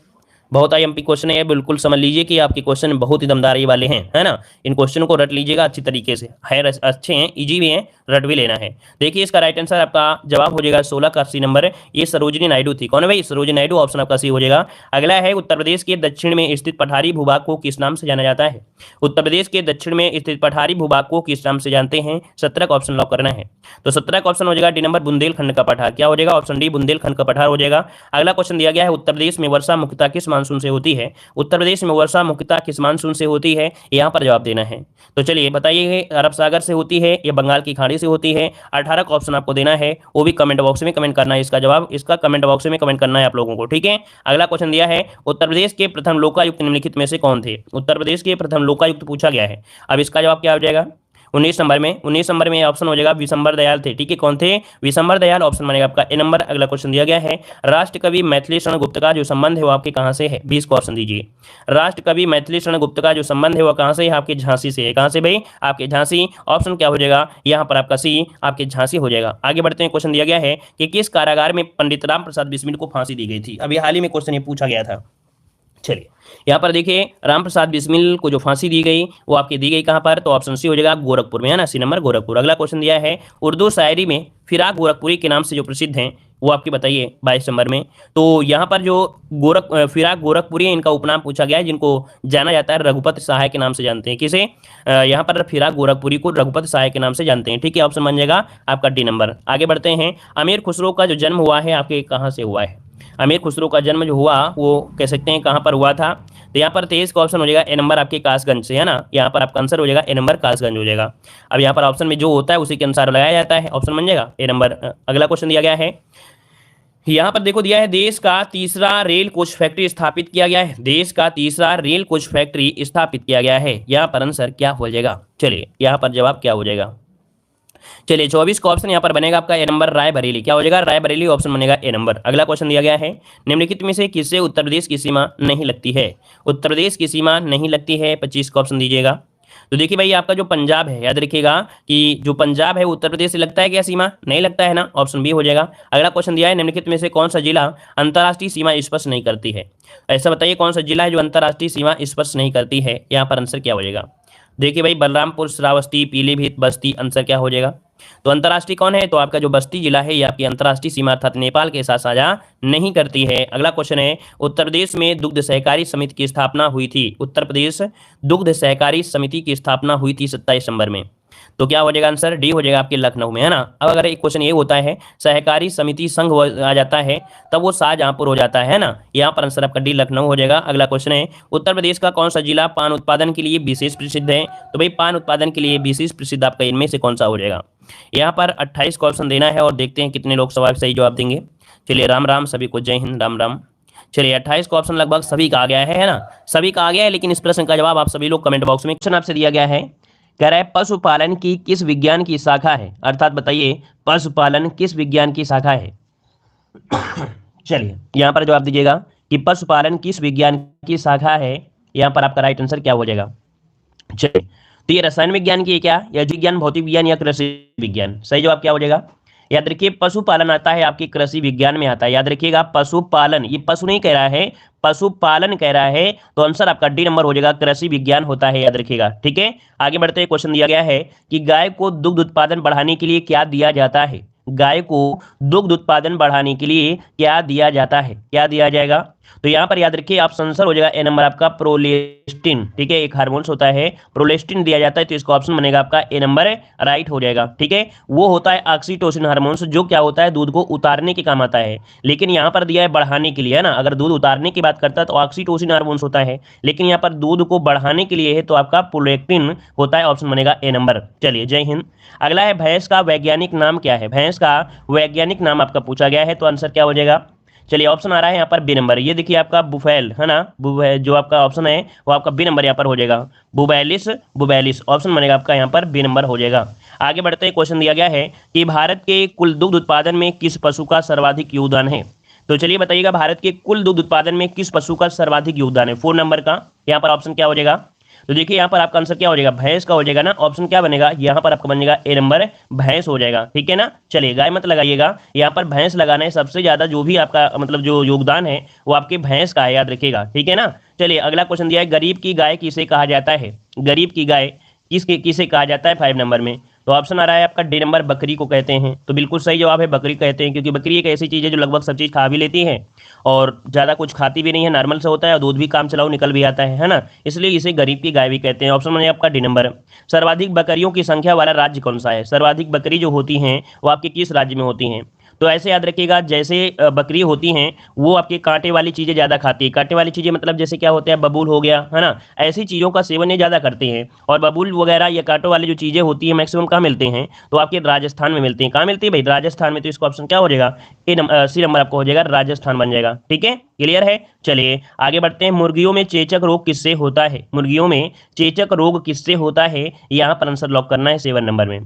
बहुत आईएमपी क्वेश्चन है, बिल्कुल समझ लीजिए कि आपके क्वेश्चन बहुत ही दमदार ये वाले हैं, है ना? इन क्वेश्चन को रट लीजिएगा अच्छी तरीके से, है अच्छे हैं, इजी भी हैं, रट भी लेना है। देखिए इसका राइट आंसर आपका जवाब हो जाएगा 16 का सी नंबर, ये सरोजिनी नायडू थी। कौन है भाई? सरोजिनी नायडू। ऑप्शन आपका सी हो जाएगा। अगला है उत्तर प्रदेश के दक्षिण में स्थित पठारी भूभाग को किस नाम से जाना जाता है? उत्तर प्रदेश के दक्षिण में स्थित पठारी भूभाग को किस नाम से जानते हैं? 17 का ऑप्शन लॉक करना है। तो 17 का ऑप्शन हो जाएगा डी नंबर बुंदेलखंड का पठार। क्या हो जाएगा? ऑप्शन डी बुंदेलखंड का पठार हो जाएगा। अगला क्वेश्चन दिया गया है, उत्तर प्रदेश में वर्षा मुख्यतः किस मानसून से होती है? उत्तर प्रदेश में वर्षा मुख्यतः किस मानसून से होती है? यहाँ पर जवाब देना है। तो चलिए बताइए, अरब सागर से होती है या बंगाल की खाड़ी से होती है? 18 का ऑप्शन आपको देना है, वो भी कमेंट बॉक्स में कमेंट करना है। इसका जवाब इसका कमेंट बॉक्स में कमेंट करना है आप लोगों को, ठीक है? अगला क्वेश्चन दिया है, उत्तर प्रदेश के प्रथम लोकायुक्त निम्नलिखित में से कौन थे? उत्तर प्रदेश के प्रथम लोकायुक्त पूछा गया है। अब इसका जवाब क्या हो जाएगा? 19 नंबर में ऑप्शन हो जाएगा विशंबर दयाल थे, ठीक है? कौन थे? विशंबर दयाल। ऑप्शन बनेगा आपका ए नंबर। अगला क्वेश्चन दिया गया है, राष्ट्रकवि मैथिली शरण गुप्त का जो संबंध है वो आपके कहां से है? 20 का ऑप्शन दीजिए। राष्ट्रकवि मैथिली शरण गुप्त का जो संबंध है वो कहां से है? आपके झांसी से है। कहां से भाई? आपके झांसी। ऑप्शन क्या हो जाएगा यहाँ पर? आपका सी, आपके झांसी हो जाएगा। आगे बढ़ते हैं। क्वेश्चन दिया गया है कि किस कारागार में पंडित राम प्रसाद बिस्मिल को फांसी दी गई थी? अभी हाल ही में क्वेश्चन ये पूछा गया था। चलिए यहाँ पर देखिए, राम प्रसाद बिस्मिल को जो फांसी दी गई वो आपकी दी गई कहाँ पर? तो ऑप्शन सी हो जाएगा गोरखपुर में, है ना? C number Gorakhpur. अगला क्वेश्चन दिया है, उर्दू शायरी में फिराक गोरखपुरी के नाम से जो प्रसिद्ध हैं वो आपकी बताइए 22 नंबर में। तो यहाँ पर जो फिराक गोरखपुरी है, इनका उपनाम पूछा गया है, जिनको जाना जाता है रघुपति सहाय के नाम से जानते हैं। किसे? यहाँ पर फिराक गोरखपुरी को रघुपति सहाय के नाम से जानते हैं, ठीक है? ऑप्शन बन जाएगा आपका डी नंबर। आगे बढ़ते हैं, अमीर खुसरो का जो जन्म हुआ है आपके कहाँ से हुआ है? अमीर खुसरो का जन्म जो हुआ वो कह सकते हैं कहाँ पर हुआ था? तो यहाँ पर 23 का ऑप्शन हो जाएगा ए नंबर, आपके कासगंज से, है ना? यहाँ पर आपका आंसर हो जाएगा ए नंबर, कासगंज हो जाएगा। अब यहाँ पर ऑप्शन में जो होता है उसी के अनुसार लगाया जाता है, ऑप्शन बन जाएगा ए नंबर। अगला क्वेश्चन दिया गया है, यहाँ पर देखो दिया है, देश का तीसरा रेल कोच फैक्ट्री स्थापित किया गया है। देश का तीसरा रेल कोच फैक्ट्री स्थापित किया गया है। यहाँ पर आंसर क्या हो जाएगा? चलिए यहाँ पर जवाब क्या हो जाएगा? चलिए 24 का ऑप्शन यहाँ पर बनेगा आपका ए नंबर, रायबरेली। क्या हो जाएगा? रायबरेली। ऑप्शन बनेगा ए नंबर। अगला क्वेश्चन दिया गया है, निम्नलिखित में से किससे उत्तर प्रदेश की सीमा नहीं लगती है? उत्तर प्रदेश की सीमा नहीं लगती है, 25 का ऑप्शन दीजिएगा। तो देखिए भाई, आपका जो पंजाब है, याद रखिएगा कि जो पंजाब है उत्तर प्रदेश से लगता है क्या सीमा? नहीं लगता है ना? ऑप्शन बी हो जाएगा। अगला क्वेश्चन दिया है, निम्नलिखित में से कौन सा जिला अंतर्राष्ट्रीय सीमा स्पर्श नहीं करती है? ऐसा बताइए कौन सा जिला है जो अंतर्राष्ट्रीय सीमा स्पर्श नहीं करती है? यहाँ पर आंसर क्या हो जाएगा? देखिए भाई, बलरामपुर, श्रावस्ती, पीलीभीत, बस्ती। आंसर क्या हो जाएगा? तो अंतर्राष्ट्रीय कौन है? तो आपका जो बस्ती जिला है ये आपकी अंतर्राष्ट्रीय सीमा अर्थात नेपाल के साथ साझा नहीं करती है। अगला क्वेश्चन है, उत्तर प्रदेश में दुग्ध सहकारी समिति की स्थापना हुई थी। उत्तर प्रदेश दुग्ध सहकारी समिति की स्थापना हुई थी 27 नंबर में। तो क्या हो जाएगा? आंसर डी हो जाएगा आपके लखनऊ में, है ना? अब अगर एक क्वेश्चन ये होता है सहकारी समिति संघ आ जाता है तब वो शाहजहांपुर हो जाता है ना? यहाँ पर आंसर आपका डी लखनऊ हो जाएगा। अगला क्वेश्चन है, उत्तर प्रदेश का कौन सा जिला पान उत्पादन के लिए विशेष प्रसिद्ध है? तो भाई पान उत्पादन के लिए विशेष प्रसिद्ध आपका इनमें से कौन सा हो जाएगा? यहाँ पर 28 का ऑप्शन देना है और देखते हैं कितने लोग सवाल सही जवाब देंगे। चलिए राम राम सभी को, जय हिंद, राम राम। चलिए 28 का ऑप्शन लगभग सभी का आ गया है ना? सभी का आ गया है, लेकिन इस प्रश्न का जवाब आप सभी लोग कमेंट बॉक्स में, क्वेश्चन आपसे दिया गया है, कह रहा है पशुपालन की किस विज्ञान की शाखा है? अर्थात बताइए पशुपालन किस विज्ञान की शाखा है? चलिए यहाँ पर जवाब दीजिएगा कि पशुपालन किस विज्ञान की शाखा है। यहाँ पर आपका राइट आंसर क्या हो जाएगा? चलिए, तो ये रसायन विज्ञान की है क्या, या विज्ञान, भौतिक विज्ञान या कृषि विज्ञान? सही जवाब क्या हो जाएगा? याद रखिए पशुपालन आता है आपकी कृषि विज्ञान में आता है। याद रखिएगा पशुपालन, ये पशु नहीं कह रहा है, पशुपालन कह रहा है, तो आंसर आपका डी नंबर हो जाएगा, कृषि विज्ञान होता है। याद रखिएगा, ठीक है? आगे बढ़ते हैं। क्वेश्चन दिया गया है कि गाय को दुग्ध उत्पादन बढ़ाने के लिए क्या दिया जाता है? गाय को दुग्ध उत्पादन बढ़ाने के लिए क्या दिया जाता है? क्या दिया जाएगा? तो यहाँ पर याद रखिए ऑप्शन आंसर हो जाएगा ए नंबर आपका प्रोलेस्टिन। ठीक है, एक हार्मोन्स होता है प्रोलेस्टिन दिया जाता है, तो इसका ऑप्शन बनेगा आपका ए नंबर राइट हो जाएगा। ठीक है, वो होता है ऑक्सीटोसिन हार्मोन्स, जो क्या होता है दूध को उतारने के काम आता है, लेकिन यहाँ पर दिया है बढ़ाने के लिए, है ना। अगर दूध उतारने की बात करता है तो ऑक्सीटोसिन हार्मोन्स होता है, लेकिन यहाँ पर दूध को बढ़ाने के लिए है तो आपका प्रोलेक्टिन होता है, ऑप्शन बनेगा ए नंबर। चलिए, जय हिंद। अगला है भैंस का वैज्ञानिक नाम क्या है? भैंस का वैज्ञानिक नाम आपका पूछा गया है, तो आंसर क्या हो जाएगा? चलिए, ऑप्शन आ रहा है यहाँ पर बी नंबर। ये देखिए आपका बुफेल, है ना, जो आपका ऑप्शन है वो आपका बी नंबर यहाँ पर हो जाएगा, बुबैलिस, बुबैलिस ऑप्शन बनेगा आपका यहाँ पर बी नंबर हो जाएगा। आगे बढ़ते हैं, क्वेश्चन दिया गया है कि भारत के कुल दुग्ध उत्पादन में किस पशु का सर्वाधिक योगदान है? तो चलिए बताइएगा, भारत के कुल दुग्ध उत्पादन में किस पशु का सर्वाधिक योगदान है? 4 नंबर का यहाँ पर ऑप्शन क्या हो जाएगा? तो देखिए यहाँ पर आपका आंसर क्या हो जाएगा? भैंस का हो जाएगा ना। ऑप्शन क्या बनेगा यहाँ पर आपका बनेगा ए नंबर, भैंस हो जाएगा। ठीक है ना। चलिए, गाय मत लगाइएगा, यहाँ पर भैंस लगाना है। सबसे ज्यादा जो भी आपका मतलब जो योगदान है वो आपके भैंस का है, याद रखिएगा। ठीक है ना। चलिए, अगला क्वेश्चन दिया है, गरीब की गाय किसे कहा जाता है? गरीब की गाय किसे कहा जाता है 5 नंबर में? तो ऑप्शन आ रहा है आपका डी नंबर, बकरी को कहते हैं। तो बिल्कुल सही जवाब है, बकरी कहते हैं, क्योंकि बकरी एक ऐसी चीज़ है जो लगभग सब चीज़ खा भी लेती है और ज़्यादा कुछ खाती भी नहीं है, नॉर्मल से होता है, और दूध भी काम चलाओ निकल भी आता है ना। इसलिए इसे गरीब की गाय भी कहते हैं। ऑप्शन में आपका डी नंबर। सर्वाधिक बकरियों की संख्या वाला राज्य कौन सा है? सर्वाधिक बकरी जो होती हैं वो आपके किस राज्य में होती हैं? तो ऐसे याद रखिएगा, जैसे बकरी होती हैं वो आपके कांटे वाली चीज़ें ज़्यादा खाती है। कांटे वाली चीज़ें मतलब जैसे क्या होता है, बबूल हो गया, है ना, ऐसी चीज़ों का सेवन ये ज़्यादा करते हैं। और बबूल वगैरह या कांटों वाली जो चीज़ें होती है मैक्सिमम कहाँ मिलते हैं? तो आपके राजस्थान में मिलती हैं। कहाँ मिलती है भाई? राजस्थान में। तो इसका ऑप्शन क्या हो जाएगा? सी नंबर आपको हो जाएगा, राजस्थान बन जाएगा। ठीक है, क्लियर है। चलिए आगे बढ़ते हैं, मुर्गियों में चेचक रोग किससे होता है? मुर्गियों में चेचक रोग किससे होता है? यहाँ पर आंसर लॉक करना है 7 नंबर में।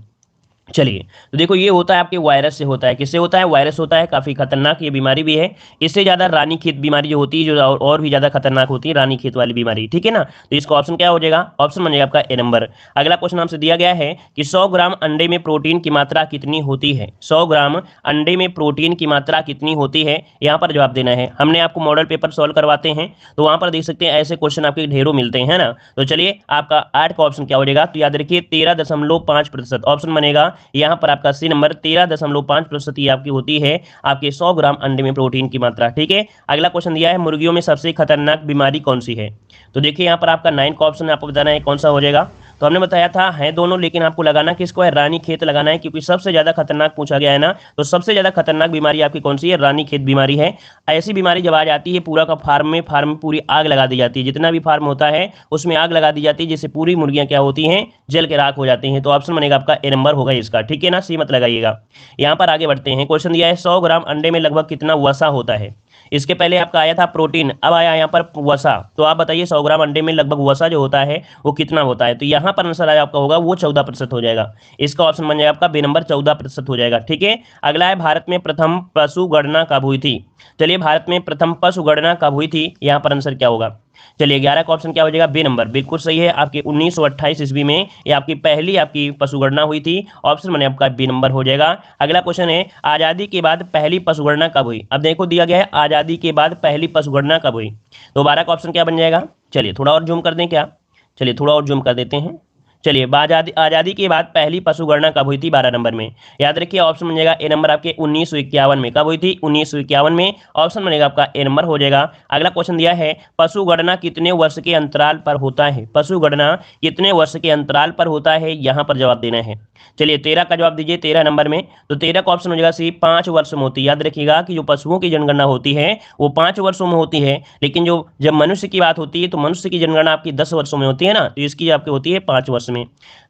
चलिए, तो देखो ये होता है आपके वायरस से होता है। किससे होता है? वायरस होता है, काफी खतरनाक ये बीमारी भी है। इससे ज्यादा रानीखेत बीमारी जो होती है, जो और भी ज्यादा खतरनाक होती है, रानीखेत वाली बीमारी। ठीक है ना। तो इसका ऑप्शन क्या हो जाएगा? ऑप्शन बन जाएगा आपका ए नंबर। अगला क्वेश्चन हमसे दिया गया है कि 100 ग्राम अंडे में प्रोटीन की मात्रा कितनी होती है? 100 ग्राम अंडे में प्रोटीन की मात्रा कितनी होती है? यहाँ पर जवाब देना है। हमने आपको मॉडल पेपर सॉल्व करवाते हैं, तो वहां पर देख सकते हैं ऐसे क्वेश्चन आपके ढेरों मिलते हैं ना। तो चलिए, आपका 8 का ऑप्शन क्या हो जाएगा? तो याद रखिए 13.5% ऑप्शन बनेगा यहाँ पर आपका सी नंबर। 13.5% ये आपकी होती है आपके 100 ग्राम अंडे में प्रोटीन की मात्रा। ठीक है। अगला क्वेश्चन दिया है, मुर्गियों में सबसे खतरनाक बीमारी कौन सी है? तो देखिए यहाँ पर आपका 9 का ऑप्शन आपको बताना है कौन सा हो जाएगा। तो हमने बताया था है दोनों, लेकिन आपको लगाना किसको है? रानीखेत लगाना है, क्योंकि सबसे ज्यादा खतरनाक पूछा गया है ना। तो सबसे ज्यादा खतरनाक बीमारी आपकी कौन सी है? रानीखेत बीमारी है। ऐसी बीमारी जब आ जाती है, पूरा का फार्म में पूरी आग लगा दी जाती है। जितना भी फार्म होता है उसमें आग लगा दी जाती है, जिससे पूरी मुर्गियां क्या होती हैं? जल के राख हो जाती हैं। तो ऑप्शन बनेगा आपका ए नंबर होगा इसका। ठीक है ना, सी मत लगाइएगा। यहाँ पर आगे बढ़ते हैं, क्वेश्चन दिया है 100 ग्राम अंडे में लगभग कितना वसा होता है? इसके पहले आपका आया था प्रोटीन, अब आया यहाँ पर वसा। तो आप बताइए 100 ग्राम अंडे में लगभग वसा जो होता है वो कितना होता है? तो यहाँ पर आंसर आया आपका होगा वो 14% हो जाएगा। इसका ऑप्शन बन जाएगा आपका बी नंबर, 14% हो जाएगा। ठीक है। अगला है, भारत में प्रथम पशु गणना कब हुई थी? चलिए, भारत में प्रथम पशु गणना कब हुई थी? यहाँ पर आंसर क्या होगा? चलिए, 11 का ऑप्शन क्या हो जाएगा? बी नंबर, बिल्कुल सही है। आपकी 1928 ईस्वी में ये आपकी पहली आपकी पशुगणना हुई थी। ऑप्शन बने आपका बी नंबर हो जाएगा। अगला क्वेश्चन है, आजादी के बाद पहली पशुगणना कब हुई? अब देखो दिया गया है आजादी के बाद पहली पशुगणना कब हुई। तो 12 का ऑप्शन क्या बन जाएगा? चलिए थोड़ा और जूम कर दें क्या? चलिए थोड़ा और जूम कर देते हैं। चलिए, आजादी के बाद पहली पशु गणना कब हुई थी? 12 नंबर में। याद रखिए ऑप्शन बनेगा ए नंबर आपके 1951 में। कब हुई थी? 1951 में। ऑप्शन बनेगा आपका ए नंबर हो जाएगा। अगला क्वेश्चन दिया है, पशु गणना कितने वर्ष के अंतराल पर होता है? पशु गणना कितने वर्ष के अंतराल पर होता है? यहाँ पर जवाब देना है। चलिए 13 का जवाब दीजिए, 13 नंबर में। तो 13 का ऑप्शन हो जाएगा सी, 5 वर्ष में होती है। याद रखिएगा कि जो पशुओं की जनगणना होती है वो 5 वर्षों में होती है, लेकिन जो जब मनुष्य की बात होती है तो मनुष्य की जनगणना आपकी 10 वर्षों में होती है ना। तो इसकी आपकी होती है 5 वर्ष में,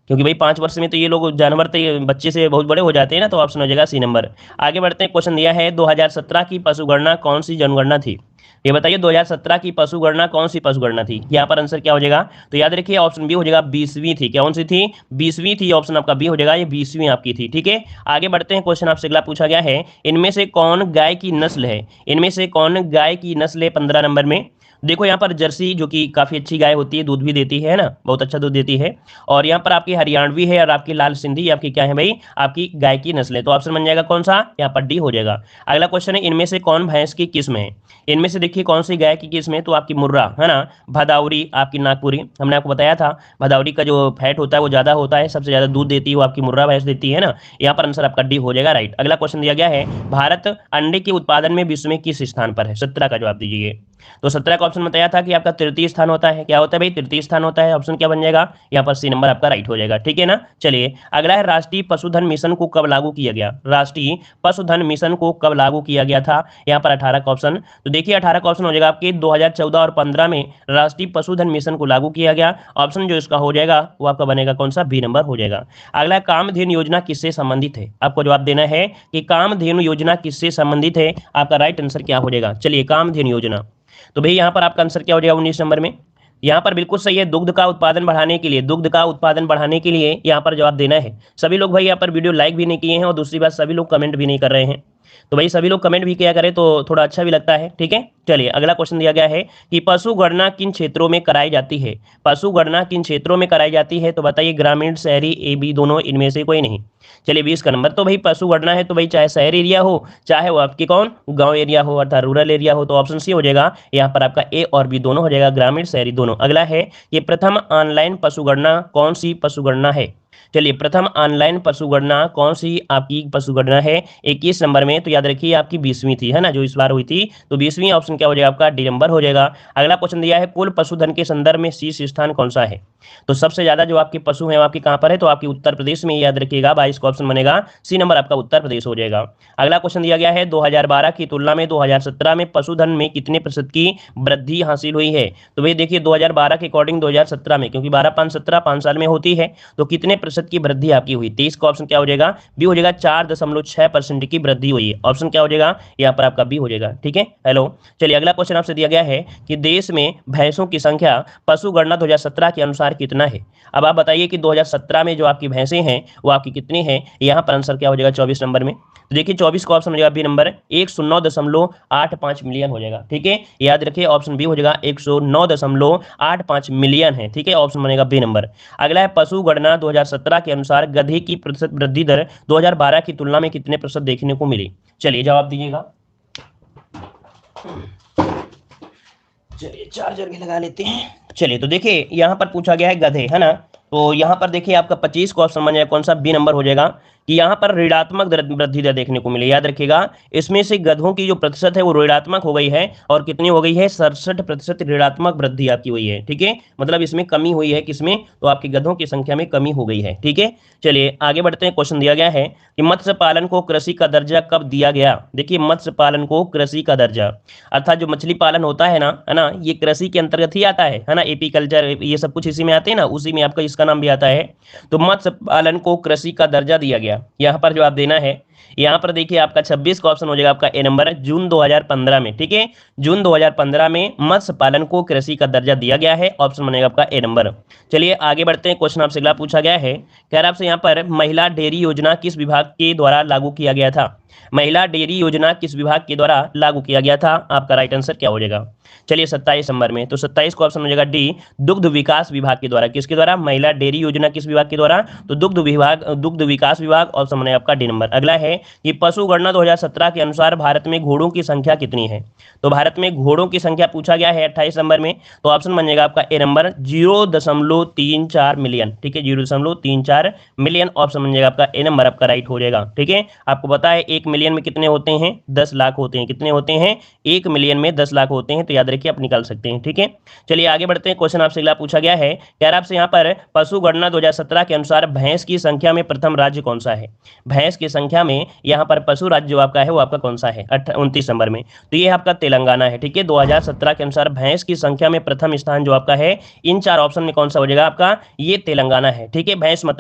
क्योंकि भाई 5 वर्ष में तो ये लोग जानवर तो ये बच्चे से बहुत बड़े हो जाते हैं ना। तो ऑप्शन हो जाएगा सी नंबर। आगे बढ़ते हैं, क्वेश्चन दिया है 2017 की पशुगणना कौन सी जनगणना थी? ये बताइए 2017 की पशुगणना कौन सी पशुगणना थी? यहाँ पर आंसर क्या हो जाएगा? तो याद रखिए ऑप्शन बी हो जाएगा, 20वीं थी। कौन सी थी? 20वीं थी। ऑप्शन आपका बी हो जाएगा, ये 20वीं आपकी थी। ठीक है। आगे बढ़ते हैं, क्वेश्चन आपसे अगला पूछा गया है, इनमें से कौन गाय की नस्ल है? इनमें से कौन गाय की नस्ल है 15 नंबर में? देखो यहाँ पर जर्सी जो कि काफी अच्छी गाय होती है, दूध भी देती है ना, बहुत अच्छा दूध देती है। और यहाँ पर आपकी हरियाणवी है और आपकी लाल सिंधी आपकी क्या है भाई? आपकी गाय की नस्ल है। तो ऑप्शन बन जाएगा कौन सा? यहाँ पर डी हो जाएगा। अगला क्वेश्चन है, इनमें से कौन भैंस की किस्म है? इनमें से देखिए कौन सी गाय की किस्म है? तो आपकी मुर्रा, है ना, भदावरी, आपकी नागपुरी। हमने आपको बताया था भदावरी का जो फैट होता है वो ज्यादा होता है, सबसे ज्यादा दूध देती है वो आपकी मुर्रा भैंस देती है ना। यहाँ पर आंसर आपका डी हो जाएगा, राइट। अगला क्वेश्चन दिया गया है, भारत अंडे के उत्पादन में विश्व में किस स्थान पर है? 17 का जवाब दीजिए। तो 17 का ऑप्शन बताया था कि आपका तृतीय स्थान होता है। क्या होता है भाई? तृतीय स्थान होता है। ऑप्शन क्या बन जाएगा यहाँ पर? सी नंबर आपका राइट हो जाएगा। ठीक है ना। चलिए अगला है, राष्ट्रीय पशुधन मिशन को कब लागू किया गया? राष्ट्रीय पशुधन मिशन को कब लागू किया गया था? यहाँ पर 18 का ऑप्शन। तो देखिए 18 का ऑप्शन हो जाएगा आपके 2014 और 15 में राष्ट्रीय पशुधन मिशन को लागू किया गया। ऑप्शन जो इसका हो जाएगा वो आपका बनेगा कौन सा? बी नंबर हो जाएगा। अगला, कामधेनु योजना किससे संबंधित है? आपको जवाब देना है कि कामधेनु योजना किससे संबंधित है। आपका राइट आंसर क्या हो जाएगा? चलिए कामधेनु योजना, तो भाई यहाँ पर आपका आंसर क्या हो जाएगा 19 नंबर में? यहाँ पर बिल्कुल सही है, दुग्ध का उत्पादन बढ़ाने के लिए, दुग्ध का उत्पादन बढ़ाने के लिए यहाँ पर जवाब देना है। सभी लोग भाई यहाँ पर वीडियो लाइक भी नहीं किए हैं और दूसरी बात सभी लोग कमेंट भी नहीं कर रहे हैं। तो भाई सभी लोग कमेंट भी किया करें तो थोड़ा अच्छा भी लगता है। ठीक है, चलिए अगला क्वेश्चन दिया गया है कि पशु गणना किन क्षेत्रों में कराई जाती है? पशु गणना किन क्षेत्रों में कराई जाती है? तो बताइए, ग्रामीण, शहरी, ए बी दोनों, इनमें से कोई नहीं। चलिए 20 का नंबर। तो भाई पशु गणना है तो भाई चाहे शहर एरिया हो चाहे वो आपके कौन गांव एरिया हो अर्थात रूरल एरिया हो, तो ऑप्शन सी हो जाएगा यहाँ पर आपका ए और बी दोनों हो जाएगा, ग्रामीण शहरी दोनों। अगला है, ये प्रथम ऑनलाइन पशु गणना कौन सी पशु गणना है? चलिए प्रथम ऑनलाइन पशु गणना कौन सी आपकी पशु गणना है? 21 नंबर में। तो याद रखिए आपकी 20वीं थी, है ना, जो इस बार हुई थी। तो 20वीं ऑप्शन क्या हो जाएगा आपका? डी नंबर हो जाएगा। अगला क्वेश्चन दिया है, कुल पशुधन के संदर्भ में शीर्ष स्थान कौन सा है? तो सबसे ज्यादा जो आपके पशु हैं वो आपके कहां पर है? तो आपकी उत्तर प्रदेश में, याद रखिएगा 22 का ऑप्शन बनेगा, सी नंबर आपका उत्तर प्रदेश हो जाएगा। अगला क्वेश्चन दिया गया है, 2012 की तुलना में 2017 में पशुधन में कितने प्रतिशत की वृद्धि हासिल हुई है? तो भाई देखिए 2012 के अकॉर्डिंग 2017 में, क्योंकि 12 5 17 5 साल में होती है, तो कितने प्रतिशत की वृद्धि आपकी हुई? 23 का ऑप्शन क्या हो जाएगा? बी हो जाएगा, 4.6% की वृद्धि हुई है। ऑप्शन क्या हो जाएगा यहाँ पर आपका? बी हो जाएगा। ठीक है, हेलो। चलिए अगला क्वेश्चन आपसे दिया गया है कि देश में भैंसों की संख्या पशु गणना 2017 के अनुसार कितना है? अब आप बताइए कि 2017 में जो आपकी भैंसें हैं वो आपकी कितनी हैं? यहाँ पर आंसर क्या हो जाएगा 24 नंबर में? तो देखिए 24 का ऑप्शन हो जाएगा बी नंबर, 109.85 मिलियन हो जाएगा। ठीक है, याद रखिए ऑप्शन बी हो जाएगा 109.85 मिलियन है। ठीक है, ऑप्शन बनेगा बी नंबर। अगला है, पशु गणना 2017 के अनुसार गधे की प्रतिशत वृद्धि दर 2012 की तुलना में कितने प्रतिशत देखने को मिली? चलिए जवाब दीजिएगा। चलिए चार्जर भी लगा लेते हैं। चलिए तो देखिए यहाँ पर पूछा गया है गधे, है ना, तो यहाँ पर देखिए आपका 25 का ऑप्शन बन जाएगा कौन सा? बी नंबर हो जाएगा कि यहाँ पर ऋणात्मक वृद्धि दर देखने को मिली। याद रखिएगा इसमें से गधों की जो प्रतिशत है वो ऋणात्मक हो गई है, और कितनी हो गई है? 67% ऋणात्मक वृद्धि आपकी हुई है। ठीक है, मतलब इसमें कमी हुई है, किसमें? तो आपकी गधों की संख्या में कमी हो गई है। ठीक है, चलिए आगे बढ़ते हैं। क्वेश्चन दिया गया है कि मत्स्य पालन को कृषि का दर्जा कब दिया गया? देखिए मत्स्य पालन को कृषि का दर्जा, अर्थात जो मछली पालन होता है ना, ये कृषि के अंतर्गत ही आता है ना, एपी कल्चर ये सब कुछ इसी में आते हैं ना, उसी में आपका इसका नाम भी आता है। तो मत्स्य पालन को कृषि का दर्जा दिया गया, यहाँ पर जवाब देना है। यहाँ पर देखिए आपका 26 का ऑप्शन हो जाएगा आपका ए नंबर, जून 2015 में। ठीक है, जून 2015 में मत्स्य पालन को कृषि का दर्जा दिया गया है। ऑप्शन बनेगा आपका ए नंबर। चलिए आगे बढ़ते हैं। क्वेश्चन आपसे अगला पूछा गया है, कह रहा आपसे यहाँ पर महिला डेयरी योजना किस विभाग के द्वारा लागू किया गया था? महिला डेयरी योजना किस विभाग के द्वारा लागू किया गया था? आपका राइट आंसर क्या हो जाएगा? चलिए 27 नंबर में। तो 27 का ऑप्शन हो जाएगा डी, दुग्ध विकास विभाग के द्वारा। किसके द्वारा? महिला डेयरी योजना किस विभाग के द्वारा? तो दुग्ध विभाग, दुग्ध विकास विभाग। ऑप्शन बनेगा आपका डी नंबर। अगला है कि पशु गणना 2017 के अनुसार भारत में घोड़ों की संख्या कितनी है? तो भारत में घोड़ों की संख्या पूछा गया है 28 नंबर में। तो ऑप्शन बन जाएगा आपका ए नंबर, 0.34 मिलियन। ठीक है, 0.34 मिलियन। ऑप्शन बन जाएगा आपका ए नंबर, आपका राइट हो जाएगा। ठीक है, आपको पता है 1 मिलियन में कितने होते हैं? 10 लाख होते हैं। कितने होते हैं? 1 मिलियन में 10 लाख होते हैं, तो याद रखिए आप निकाल सकते हैं। ठीक है, चलिए आगे बढ़ते हैं। क्वेश्चन आपसे अगला पूछा गया है, कह रहा आपसे यहाँ पर पशु गणना 2017 के अनुसार भैंस की संख्या में प्रथम राज्य कौन सा है? भैंस की संख्या में यहाँ पर पशु राज्य जो आपका है वो आपका कौन सा है? 29 नंबर में। तो ये आपका तेलंगाना है। ठीक है, 2017 के अनुसार भैंस की संख्या में प्रथम स्थान जो आपका है इन 4 ऑप्शन में कौन सा हो जाएगा आपका? ये तेलंगाना है। ठीक है, भैंस मत,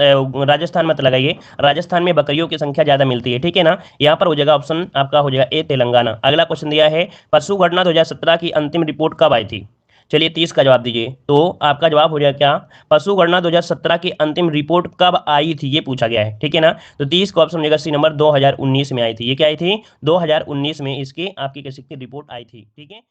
राजस्थान मत लगाइए, राजस्थान में बकरियों की संख्या ज्यादा मिलती है। ठीक है ना, यहाँ पर हो जाएगा ऑप्शन आपका हो जाएगा ए तेलंगाना। अगला क्वेश्चन दिया है, पशु गणना 2017 की अंतिम रिपोर्ट कब आई थी? चलिए 30 का जवाब दीजिए। तो आपका जवाब हो जाएगा क्या? पशु गणना 2017 की अंतिम रिपोर्ट कब आई थी, ये पूछा गया है। ठीक है ना, तो 30 का ऑप्शन हो जाएगा सी नंबर, 2019 में आई थी। ये क्या आई थी? 2019 में इसकी आपकी किसी की रिपोर्ट आई थी। ठीक है।